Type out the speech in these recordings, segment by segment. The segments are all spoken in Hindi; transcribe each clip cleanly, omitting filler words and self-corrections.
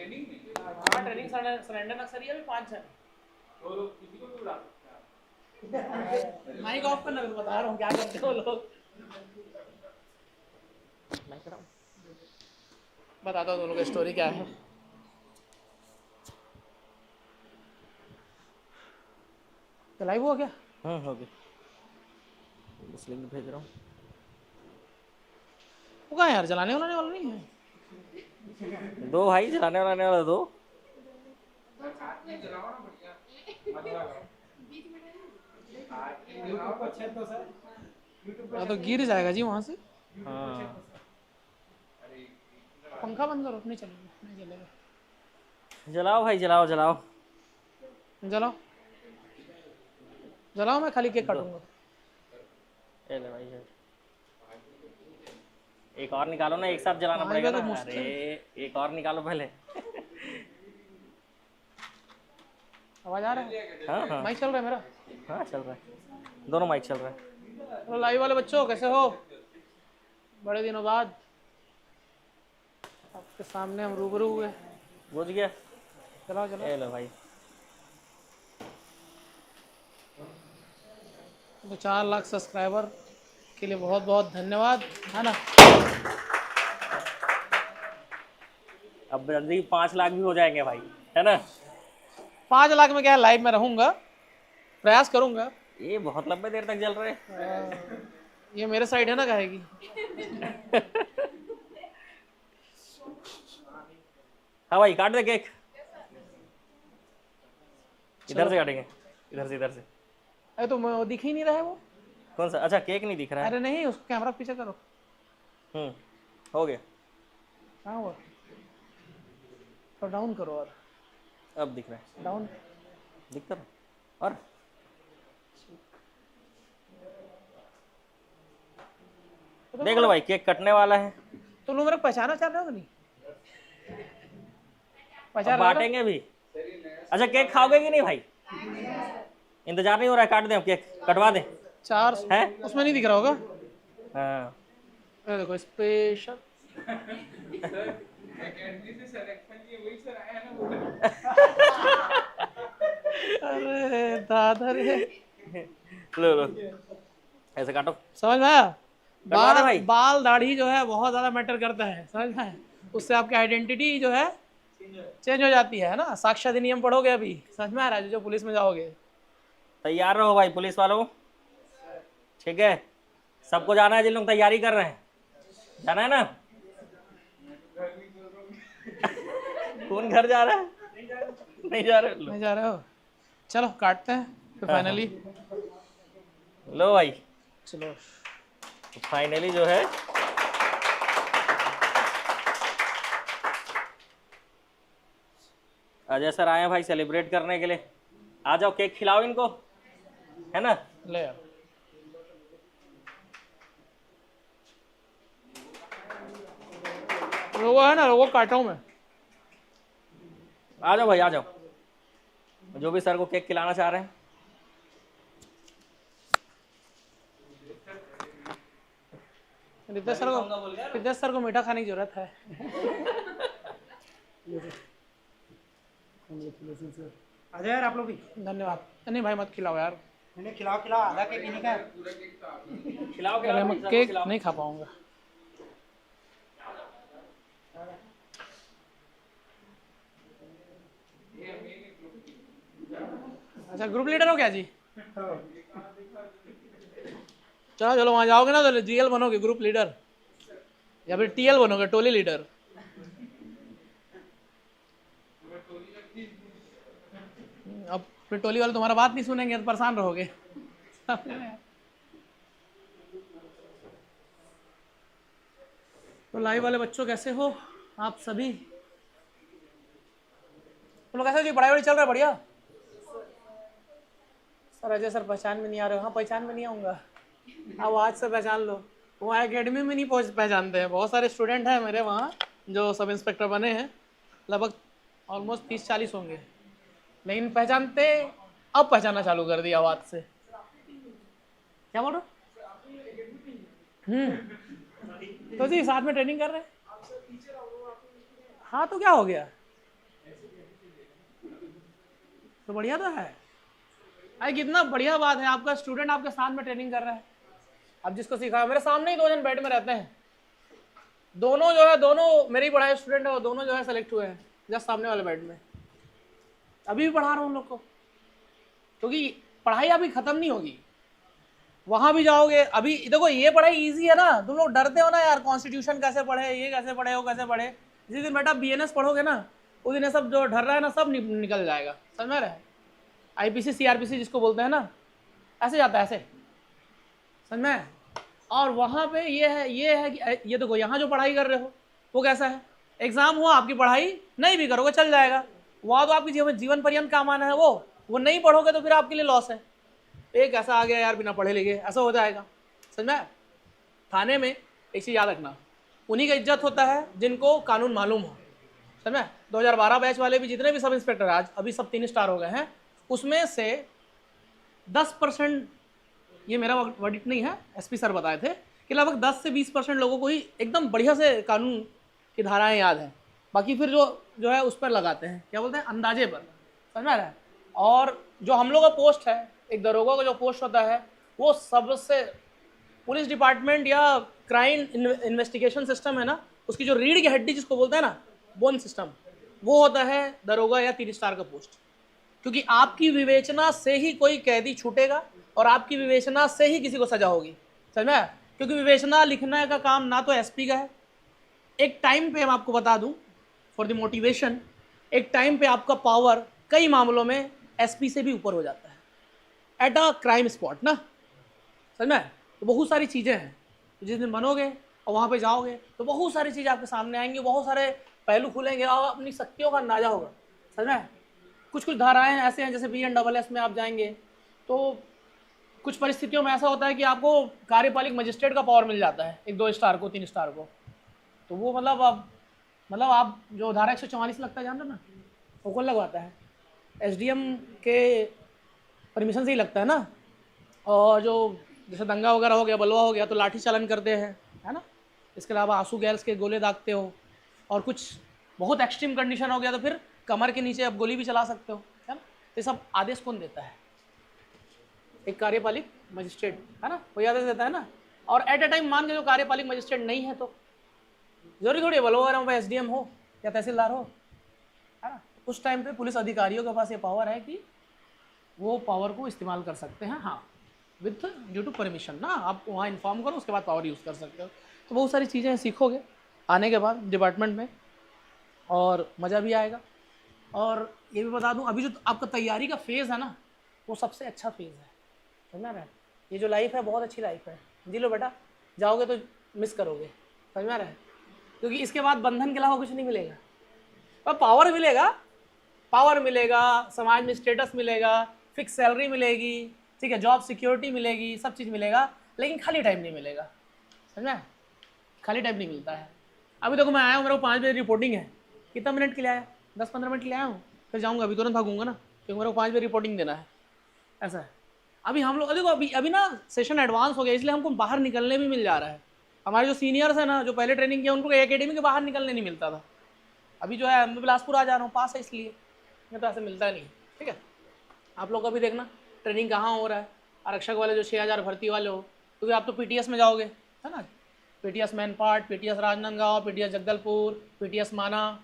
हाँ ट्रेनिंग सरेंडर नक्सलिया भी 5 है। माइक ऑफ करना, बता रहा हूँ क्या करते हो लोग। बताता हूँ दोनों की स्टोरी क्या है। तो लाइव हो गया? हाँ हो गया, बस लिंक भेज रहा हूँ। वो कहाँ यार, चलाने वाला नहीं है। दो भाई चलाने वाला दो। तो गिर जाएगा जी वहाँ से। हाँ पंखा बंद करो, नहीं चलेगा, नहीं चलेगा। जलाओ भाई, जलाओ जलाओ। जलाओ जलाओ, मैं खाली केक दो काटूंगा। ये ले भाई है। एक और निकालो ना, एक साथ जलाना 5 पड़ेगा बजे ना। तो अरे मुश्किल। एक और निकालो पहले। आवाज आ रहा है? हाँ हाँ माइक चल रहा है मेरा? हाँ चल रहा है, दोनों माइक चल रहा है। हेलो लाइव वाले बच्चों, कैसे हो? बड़े दिनों बाद आपके सामने हम रूबरू हुए। बुझ गया। चलाओ चलाओ। ये लो भाई। तो 4 लाख सब्सक्राइबर के लिए बहुत बहुत धन्यवाद, है ना। अब जल्दी 5 लाख भी हो जाएंगे भाई, है ना। 5 लाख में क्या है, लाइव में रहूंगा, प्रयास करूंगा। ये बहुत लंबे देर तक जल रहे। ये मेरे साइड है ना, कहेगी। हाँ भाई काट दे केक। इधर चलो। से काटेंगे, इधर से इधर से। अरे तो वो दिख ही नहीं रहा है वो। कौन सा? अच्छा केक नहीं दिख रहा है। अरे नहीं, उसको कैमरा पीछे करो। हो गया। कहाँ हुआ? तो डाउन करो और अब दिख रहा है, डाउन। दिखता है। और देख लो भाई, केक कटने वाला है। तो लोग मेरे को पहचाना चाह रहे हो कि नहीं? अब पहचान रहे हो ना? बांटेंगे भी। अच्छा केक खाओगे कि नहीं भाई? इंतजार नहीं हो रहा है, काट दें केक, कटवा दें। 4 है उसमें नहीं दिख रहा होगा। हाँ। ये देखो स्पेशल। अरे दादा रे। लो लो ऐसे काटो। समझ में आया? कटवा दे भाई। बाल दाढ़ी जो है बहुत ज्यादा मैटर करता है, समझ में आया? उससे आपकी आइडेंटिटी जो है चेंज हो जाती है ना। साक्ष्य अधिनियम पढ़ोगे अभी, समझ में आ रहा है? जो पुलिस में जाओगे। तैयार रहो भाई पुलिस वालों, ठीक है। सबको जाना है, जिन लोग तैयारी कर रहे हैं जाना है ना। कौन घर जा रहा है? नहीं जा रहे। नहीं जा रहे हो? चलो काटते हैं फिर हाँ, फाइनली। लो भाई चलो फाइनली जो है अजय सर आए हैं भाई सेलिब्रेट करने के लिए। आ जाओ केक खिलाओ इनको, है ना। ले आओ। लोगो है ना, लोगो काटा हूं मैं। आ जाओ भाई आ जाओ, जो भी सर को केक खिलाना चाह रहे हैं। रितेश सर को मीठा खाने की जरूरत है। आ जाओ यार आप लोग भी। धन्यवाद। नहीं भाई मत खिलाओ यार। मैंने खिलाओ खिलाओ, आधा केक इन्हीं का है। खिलाओ अरे मैं केक नहीं खा पाऊंगा। अच्छा ग्रुप लीडर हो क्या जी? चलो चलो वहां जाओगे ना तो जीएल बनोगे, ग्रुप लीडर, या फिर टीएल बनोगे, टोली लीडर। अब फिर टोली वाले तुम्हारा बात नहीं सुनेंगे तो परेशान रहोगे। तो लाइव वाले बच्चों कैसे हो आप सभी? तुम लोग कैसे जी, पढ़ाई वढ़ाई चल रहा है? बढ़िया सर। अजय सर पहचान में नहीं आ रहे हो? हाँ पहचान में नहीं आऊँगा, अब आज से पहचान लो। वो एकेडमी में नहीं पहचानते हैं। बहुत सारे स्टूडेंट हैं मेरे वहाँ जो सब इंस्पेक्टर बने हैं, लगभग ऑलमोस्ट 30-40 होंगे, लेकिन पहचानते अब पहचानना चालू कर दिया आवाज से। क्या बोल रहे हो? तो जी साथ में ट्रेनिंग कर रहे हैं। हाँ तो क्या हो गया, तो बढ़िया तो है। अरे कितना बढ़िया बात है, आपका स्टूडेंट आपके साथ में ट्रेनिंग कर रहा है। अब जिसको सिखाया, मेरे सामने ही 2 जन बेड में रहते हैं, दोनों जो है, दोनों मेरी पढ़ाई स्टूडेंट है, और दोनों जो है सेलेक्ट हुए हैं जस्ट सामने वाले बेड में। अभी भी पढ़ा रहा हूँ उन लोग को, क्योंकि पढ़ाई अभी खत्म नहीं होगी, वहां भी जाओगे। अभी देखो ये पढ़ाई इजी है ना, तुम लोग डरते हो ना यार, कॉन्स्टिट्यूशन कैसे पढ़े, ये कैसे पढ़े, वो कैसे पढ़े। जिस दिन बेटा BNS पढ़ोगे ना, उस दिन ये सब जो डर रहा है ना, सब निकल जाएगा, समझ में रहे। IPC CRPC जिसको बोलते हैं ना, ऐसे जाता है, ऐसे, समझ में। और वहाँ पे ये है कि ये देखो यहाँ जो पढ़ाई कर रहे हो वो कैसा है, एग्जाम हुआ, आपकी पढ़ाई नहीं भी करोगे चल जाएगा, वहाँ तो आपकी जीवन पर्यंत काम आना है। वो नहीं पढ़ोगे तो फिर आपके लिए लॉस है। एक ऐसा आ गया यार बिना पढ़े लिखे, ऐसा हो जाएगा, समझ में। थाने में एक चीज़ याद रखना, उन्हीं का इज्जत होता है जिनको कानून मालूम हो, समझ में। 2012 बैच वाले भी जितने भी सब इंस्पेक्टर आज अभी सब 3 स्टार हो गए हैं, उसमें से 10%, ये मेरा वर्डिक्ट नहीं है, SP सर बताए थे कि लगभग 10 से 20% लोगों को ही एकदम बढ़िया से कानून की धाराएं याद हैं, बाकी फिर जो है उस पर लगाते हैं, क्या बोलते हैं, अंदाजे पर, समझ में आ रहा है। और जो हम लोग का पोस्ट है, एक दरोगा का जो पोस्ट होता है, वो सबसे पुलिस डिपार्टमेंट या क्राइम इन्वेस्टिगेशन सिस्टम है ना, उसकी जो रीढ़ की हड्डी जिसको बोलते हैं ना, बोन सिस्टम, वो होता है दरोगा या 3 स्टार का पोस्ट। क्योंकि आपकी विवेचना से ही कोई कैदी छूटेगा और आपकी विवेचना से ही किसी को सजा होगी, समझ में। क्योंकि विवेचना लिखने का काम ना तो SP का है, एक टाइम पे मैं आपको बता दूं फॉर द मोटिवेशन, एक टाइम पे आपका पावर कई मामलों में SP से भी ऊपर हो जाता है एट अ क्राइम स्पॉट ना, समझ में। तो बहुत सारी चीज़ें हैं, तो जिस दिन बनोगे और वहाँ पे जाओगे तो बहुत सारी चीज़ें आपके सामने आएंगी, बहुत सारे पहलू खुलेंगे और अपनी शक्तियों का अंदाजा होगा, समझ में। कुछ धाराएं ऐसे हैं, जैसे BNSS में आप जाएंगे तो कुछ परिस्थितियों में ऐसा होता है कि आपको कार्यपालिक मजिस्ट्रेट का पावर मिल जाता है, एक 2 स्टार को 3 स्टार को। तो वो मतलब आप जो धारा 144 लगता है, जान रहे ना, वो कौन लगवाता है, SDM के परमिशन से ही लगता है ना। और जो जैसे दंगा वगैरह हो गया, बलवा हो गया, तो लाठी चालन करते हैं, है ना। इसके अलावा आंसू गैस के गोले दागते हो, और कुछ बहुत एक्सट्रीम कंडीशन हो गया तो फिर कमर के नीचे आप गोली भी चला सकते हो, है ना। तो ये सब आदेश कौन देता है, एक कार्यपालिक मजिस्ट्रेट, है ना, वही आदेश देता है ना। और एट ए टाइम मान के जो कार्यपालिक मजिस्ट्रेट नहीं है तो जरूरी थोड़ी है बलवा वगैरह में SDM हो या तहसीलदार हो, है ना। उस टाइम पे पुलिस अधिकारियों के पास ये पावर है कि वो पावर को इस्तेमाल कर सकते हैं, हाँ, विथ ड्यू टू परमिशन ना। आप वहाँ इन्फॉर्म करो, उसके बाद पावर यूज़ कर सकते हो। तो बहुत सारी चीज़ें सीखोगे आने के बाद डिपार्टमेंट में, और मज़ा भी आएगा। और ये भी बता दूं, अभी जो आपका तैयारी का फेज़ है ना, वो सबसे अच्छा फेज़ है, समझ रहे हैं। ये जो लाइफ है बहुत अच्छी लाइफ है, जी लो बेटा, जाओगे तो मिस करोगे, समझ में रहे। क्योंकि इसके बाद बंधन के अलावा कुछ नहीं मिलेगा, और पावर मिलेगा, समाज में स्टेटस मिलेगा, फिक्स सैलरी मिलेगी, ठीक है, जॉब सिक्योरिटी मिलेगी, सब चीज़ मिलेगा, लेकिन खाली टाइम नहीं मिलेगा, समझ में, खाली टाइम नहीं मिलता है। अभी देखो मैं आया हूँ, मेरे को 5 बजे रिपोर्टिंग है, कितना मिनट के लिए आया, 10-15 मिनट के लिए आया हूँ, फिर जाऊँगा, अभी तुरंत भागूंगा ना, क्योंकि मेरे को 5 बजे रिपोर्टिंग देना है, ऐसा है। अभी हम लोग देखो अभी ना सेशन एडवांस हो गया, इसलिए हमको बाहर निकलने भी मिल जा रहा है। हमारे जो सीनियर्स हैं ना, जो पहले ट्रेनिंग किया, उनको एकेडमी के बाहर निकलने नहीं मिलता था। अभी जो है मैं बिलासपुर आ जा रहा हूँ, पास है इसलिए, मैं तो ऐसे मिलता नहीं, ठीक है। आप लोग का भी देखना ट्रेनिंग कहाँ हो रहा है, आरक्षक वाले जो 6000 भर्ती वाले हो, क्योंकि आप तो PTS में जाओगे, है ना, PTS Mainpat, PTS Rajnandgaon, PTS Jagdalpur, PTS माना,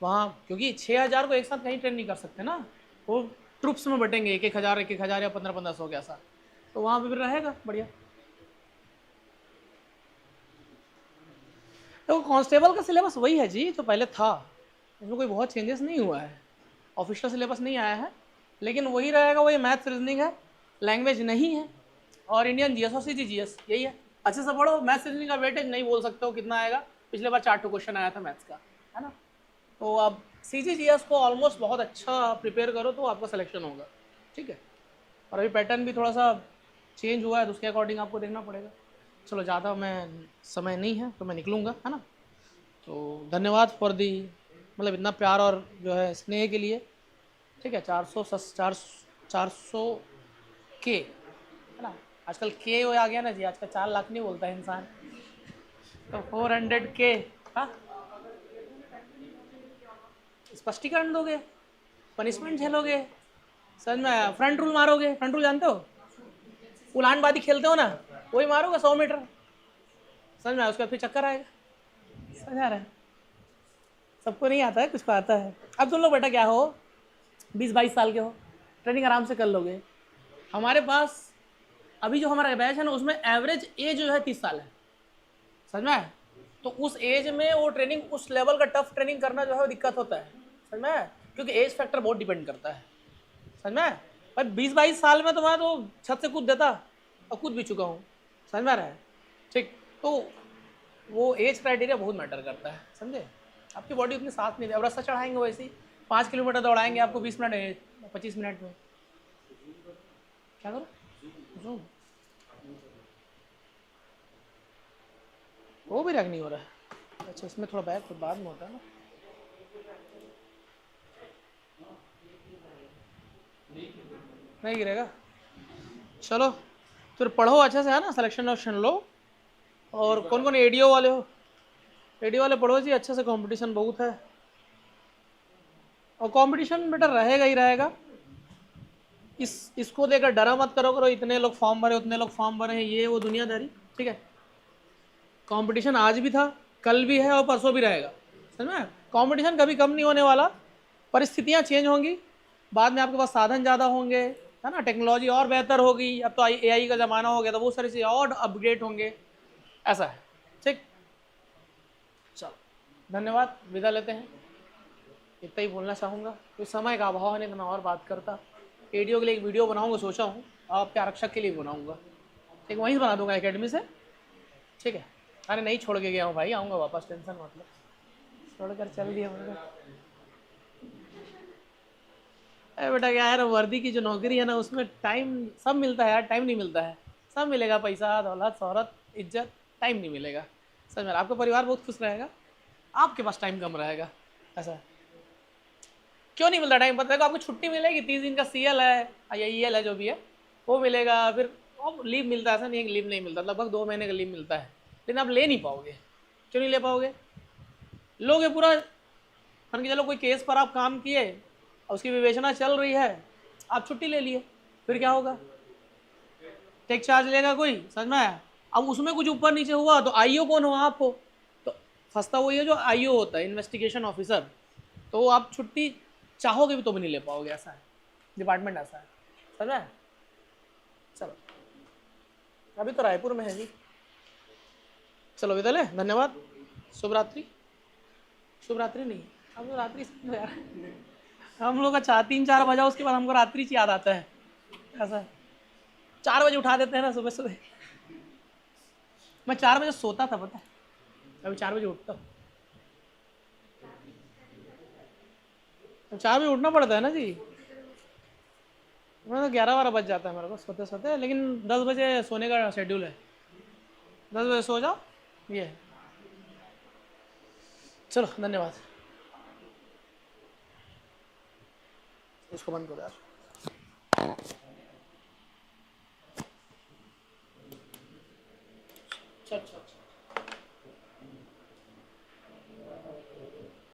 वहाँ, क्योंकि 6000 को एक साथ कहीं ट्रेन नहीं कर सकते ना, वो ट्रुप्स में बटेंगे, 1000 या 1500 के ऐसा, तो वहाँ पे फिर रहेगा बढ़िया। तो कांस्टेबल का सिलेबस वही है जी जो पहले था, इसमें कोई बहुत चेंजेस नहीं हुआ है, ऑफिशियल सिलेबस नहीं आया है, लेकिन वही रहेगा, वही मैथ्स रीजनिंग है, लैंग्वेज नहीं है, और इंडियन GS और CGGS यही है। अच्छे से पढ़ो, मैथ्स रीजनिंग का वेटेज नहीं बोल सकते हो कितना आएगा, पिछले बार 4 क्वेश्चन आया था मैथ्स का, है ना। तो अब CGGS को ऑलमोस्ट बहुत अच्छा प्रिपेयर करो तो आपका सिलेक्शन होगा, ठीक है। और अभी पैटर्न भी थोड़ा सा चेंज हुआ है, तो उसके अकॉर्डिंग आपको देखना पड़ेगा। चलो ज़्यादा मैं समय नहीं है तो मैं निकलूँगा, है ना। तो धन्यवाद फॉर दी, मतलब इतना प्यार और जो है स्नेह के लिए, ठीक है। 400 के, है ना, आजकल के वो आ गया ना जी, आजकल 4 लाख नहीं बोलता है इंसान, तो 400 के, हाँ स्पष्टीकरण दोगे, पनिशमेंट झेलोगे, समझ में आया? फ्रंट रूल मारोगे, फ्रंट रूल जानते हो? उलानबादी खेलते हो ना, वही मारोगे 100 मीटर, समझ में आया? उसके बाद फिर चक्कर आएगा। समझ आ रहा है? सबको नहीं आता है, कुछ को आता है। अब तुम लोग बेटा क्या हो, 20-22 साल के हो, ट्रेनिंग आराम से कर लोगे। हमारे पास अभी जो हमारा बैच है ना, उसमें एवरेज एज जो है 30 साल है, समझ में आया? तो उस एज में वो ट्रेनिंग, उस लेवल का टफ ट्रेनिंग करना जो है वो दिक्कत होता है, समझ में आया? क्योंकि एज फैक्टर बहुत डिपेंड करता है, समझ में आया? भाई 20-22 साल में तो मैं तो छत से कूद देता, और कूद भी चुका हूँ, समझ में आ रहा है? ठीक, तो वो एज क्राइटेरिया बहुत मैटर करता है, समझे? आपकी बॉडी उतनी साथ नहीं दे। अब रास्ता चढ़ाएंगे वैसे ही 5 किलोमीटर दौड़ाएंगे आपको 20 मिनट 25 मिनट में, क्या करो? जूम वो भी रख नहीं हो रहा है। अच्छा, इसमें थोड़ा बैक तो बाद में होता है ना। नहीं गिरेगा। चलो फिर पढ़ो अच्छे से, है ना? सिलेक्शन ऑप्शन लो। और कौन कौन एडीओ वाले हो? एडीओ वाले पढ़ो जी अच्छे से, कंपटीशन बहुत है। और कंपटीशन बेटा रहेगा ही रहेगा। इसको लेकर डरा मत करो इतने लोग फॉर्म भरे, उतने लोग फॉर्म भरे हैं, ये वो दुनियादारी, ठीक है? कंपटीशन आज भी था, कल भी है और परसों भी रहेगा, समझ में? कंपटीशन कभी कम नहीं होने वाला। परिस्थितियाँ चेंज होंगी, बाद में आपके पास साधन ज़्यादा होंगे, है ना? टेक्नोलॉजी और बेहतर होगी, अब तो AI का ज़माना हो गया, तो बहुत सारी चीज़ें और अपग्रेड होंगे, ऐसा है, ठीक? चलो धन्यवाद, विदा लेते हैं। इतना ही बोलना चाहूँगा, कोई समय का अभाव है, नहीं तो मैं और बात करता। एडीओ के लिए एक वीडियो बनाऊँगा, सोचा हूँ, आपके आरक्षक के लिए बनाऊँगा, ठीक? वहीं बना दूँगा एकेडमी से, ठीक है? अरे नहीं छोड़ के गया हूँ भाई, आऊँगा वापस, टेंशन मतलब छोड़कर चल दिया मुझे। अरे बेटा क्या है, वर्दी की जो नौकरी है ना, उसमें टाइम सब मिलता है यार, टाइम नहीं मिलता है। सब मिलेगा, पैसा, दौलत, शोहरत, इज्जत, टाइम नहीं मिलेगा, समझ में? आपका परिवार बहुत खुश रहेगा, आपके पास टाइम कम रहेगा, ऐसा क्यों नहीं मिलता टाइम? पता है आपको छुट्टी मिलेगी, 30 दिन का CL है या EL है, जो भी है वो मिलेगा, फिर लीव मिलता है, ऐसा नहीं है कि लीव नहीं मिलता, लगभग 2 महीने का लीव मिलता है, लेकिन आप ले नहीं पाओगे। क्यों नहीं ले पाओगे? लोगे पूरा, मान के चलो कोई केस पर आप काम किए और उसकी विवेचना चल रही है, आप छुट्टी ले लिए, फिर क्या होगा? टेक चार्ज लेगा कोई, समझ में आया? अब उसमें कुछ ऊपर नीचे हुआ तो IO कौन हुआ आपको? तो फंसता वही है जो IO होता है, इन्वेस्टिगेशन ऑफिसर। तो आप छुट्टी चाहोगे भी तो भी नहीं ले पाओगे, ऐसा है, डिपार्टमेंट ऐसा है, समझ में? चलो अभी तो रायपुर में है जी। चलो विदा ले, धन्यवाद, शुभ रात्रि। शुभ रात्रि नहीं, हम लोग रात्रि समझो यार, हम लोग का 3-4 बजा, उसके बाद हमको रात्रि याद आता है, ऐसा है। 4 बजे उठा देते हैं ना सुबह सुबह। मैं 4 बजे सोता था, पता है, अभी 4 बजे उठता हूँ। 4 बजे उठना पड़ता है ना जी, मैं तो 11-12 बज जाता है मेरे को सोते सोते, लेकिन 10 बजे सोने का शेड्यूल है, 10 बजे सो जाओ, ये है। चलो धन्यवाद, इसको बंद करो यार। चल चल।